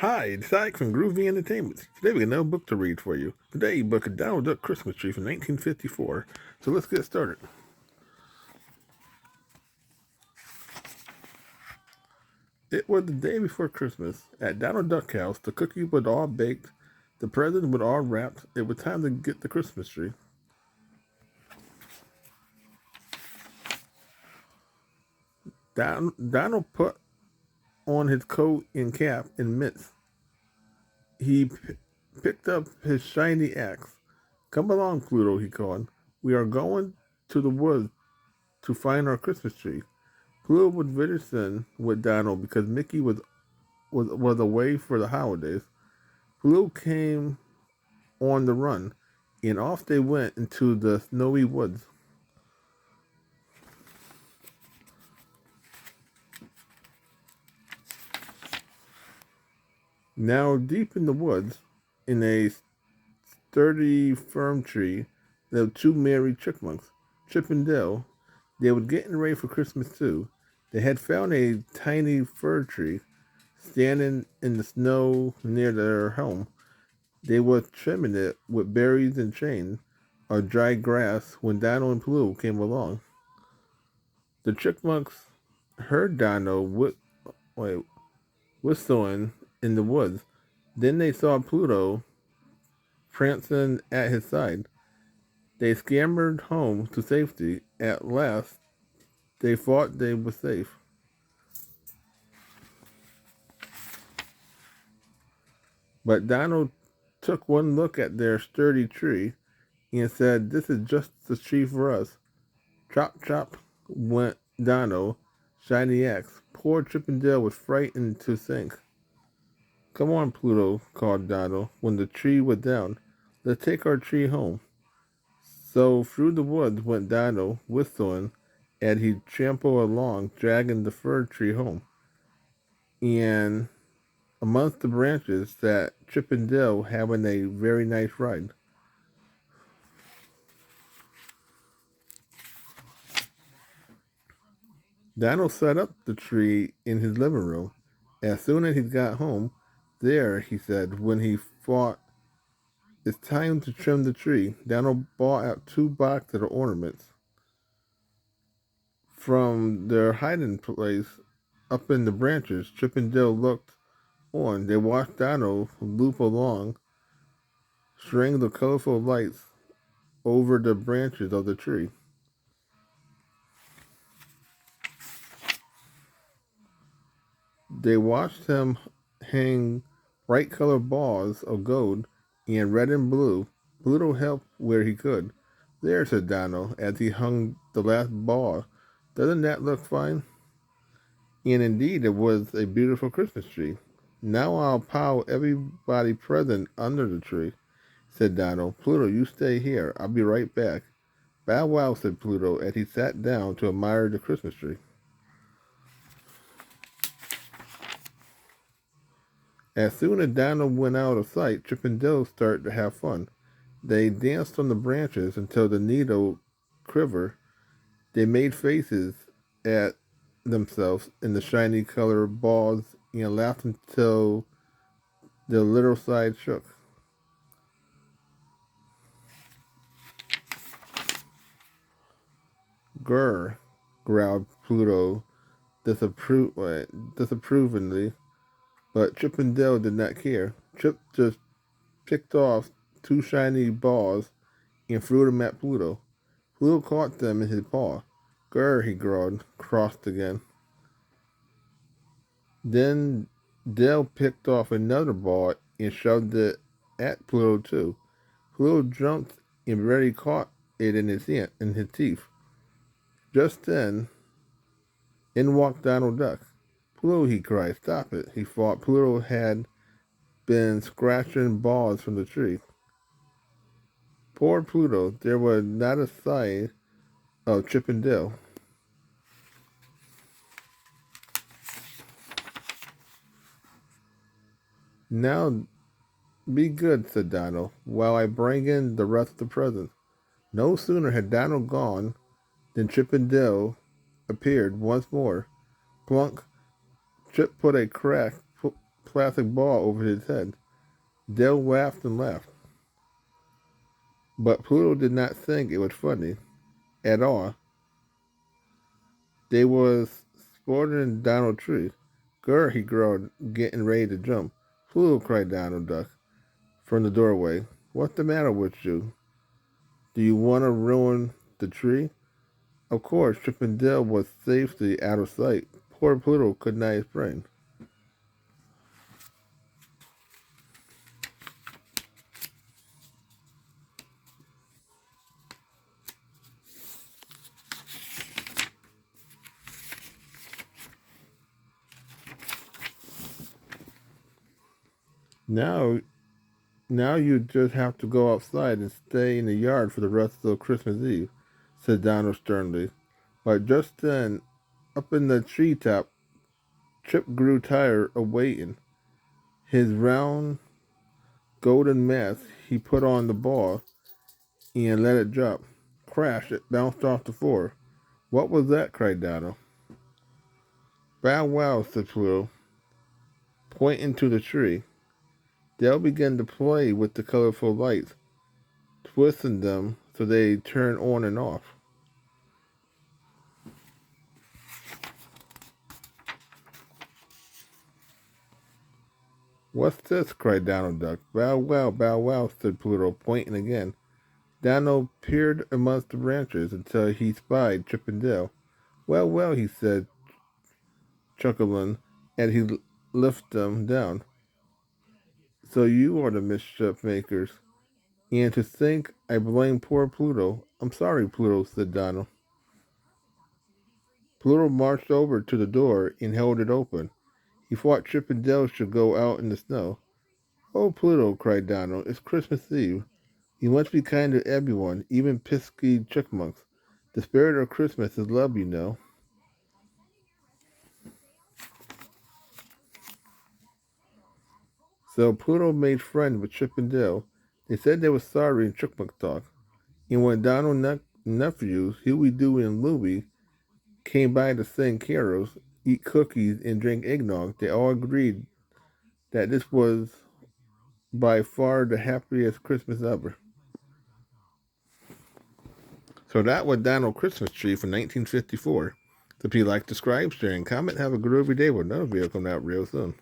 Hi, it's Ike from Groovy Entertainment. Today we got another book to read for you. Today, book A Donald Duck Christmas Tree from 1954. So let's get started. It was the day before Christmas. At Donald Duck House, the cookies were all baked, the presents were all wrapped. It was time to get the Christmas tree. Donald put on his coat and cap and mitts. He picked up his shiny axe. Come along, Pluto, he called. We are going to the woods to find our Christmas tree. Pluto was visiting with Donald because Mickey was away for the holidays. Pluto came on the run, and off they went into the snowy woods. Now, deep in the woods, in a sturdy fern tree, lived two merry chipmunks, Chip and Dale. They were getting ready for Christmas too. They had found a tiny fir tree standing in the snow near their home. They were trimming it with berries and chains or dry grass when Dino and Pluto came along. The chipmunks heard wait, whistling in the woods. Then they saw Pluto prancing at his side. They scampered home to safety. At last, they thought they were safe. But Dino took one look at their sturdy tree and said, "This is just the tree for us." Chop, chop went Dino, shiny axe. Poor Chippendale was frightened to think. Come on, Pluto, called Dino when the tree was down. Let's take our tree home. So through the woods went Dino, whistling, and he trampled along, dragging the fir tree home. And amongst the branches sat Chippendale having a very nice ride. Dino set up the tree in his living room. As soon as he got home, there, he said, when he thought it's time to trim the tree, Dino brought out two boxes of ornaments from their hiding place up in the branches. Chip and Dale looked on. They watched Dino loop along, string the colorful lights over the branches of the tree. They watched him hang bright colored balls of gold and red and blue. Pluto helped where he could. There, said Dino, as he hung the last ball. Doesn't that look fine? And indeed, it was a beautiful Christmas tree. Now I'll pile everybody present under the tree, said Dino. Pluto, you stay here. I'll be right back. Bow wow, said Pluto as he sat down to admire the Christmas tree. As soon as Dino went out of sight, Chip and Dale started to have fun. They danced on the branches until the needle quivered. They made faces at themselves in the shiny colored balls and laughed until their little sides shook. Grr, growled Pluto disapprovingly, but Chip and Dale did not care. Chip just picked off two shiny balls and threw them at Pluto. Pluto caught them in his paw. Grr, he growled, crossed again. Then Dale picked off another ball and shoved it at Pluto too. Pluto jumped and barely caught it in his teeth. Just then, in walked Donald Duck. Pluto, he cried, stop it. He thought Pluto had been scratching balls from the tree. Poor Pluto, there was not a sign of Chip and Dale. Now be good, said Donald, while I bring in the rest of the presents. No sooner had Donald gone than Chip and Dale appeared once more. Plunk! Chip put a crack plastic ball over his head. Dell laughed and laughed, but Pluto did not think it was funny at all. They was sporting in Donald tree. Grr, he growled, getting ready to jump. Pluto, cried Donald Duck from the doorway. What's the matter with you? Do you want to ruin the tree? Of course, Chip and Dale was safely out of sight. Poor Pluto could not explain. Now, now you just have to go outside and stay in the yard for the rest of Christmas Eve, said Donald sternly. But just then, up in the treetop, Chip grew tired of waiting. His round golden mask he put on the ball and let it drop. Crash! It bounced off the floor. What was that? Cried Donald. Bow wow, said Pluto, pointing to the tree. Dale began to play with the colorful lights, twisting them so they turned on and off. What's this? Cried Donald Duck. Bow wow, said Pluto, pointing again. Donald peered amongst the branches until he spied Chip and Dale. Well, he said, chuckling, as he lifted them down. So you are the mischief makers. And to think I blame poor Pluto. I'm sorry, Pluto, said Donald. Pluto marched over to the door and held it open. He thought Chip and Dale should go out in the snow. Oh, Pluto, cried Donald, it's Christmas Eve. You must be kind to everyone, even pesky chipmunks. The spirit of Christmas is love, you know. So Pluto made friends with Chip and Dale. They said they were sorry in chipmunk talk. And when Donald's nephews, Huey, Dewey, and Louie, came by to sing carols, eat cookies, and drink eggnog, they all agreed that this was by far the happiest Christmas ever. So that was Donald Christmas Tree from 1954. So if you like, subscribe, share, and comment, have a groovy day. Well, another video coming out real soon.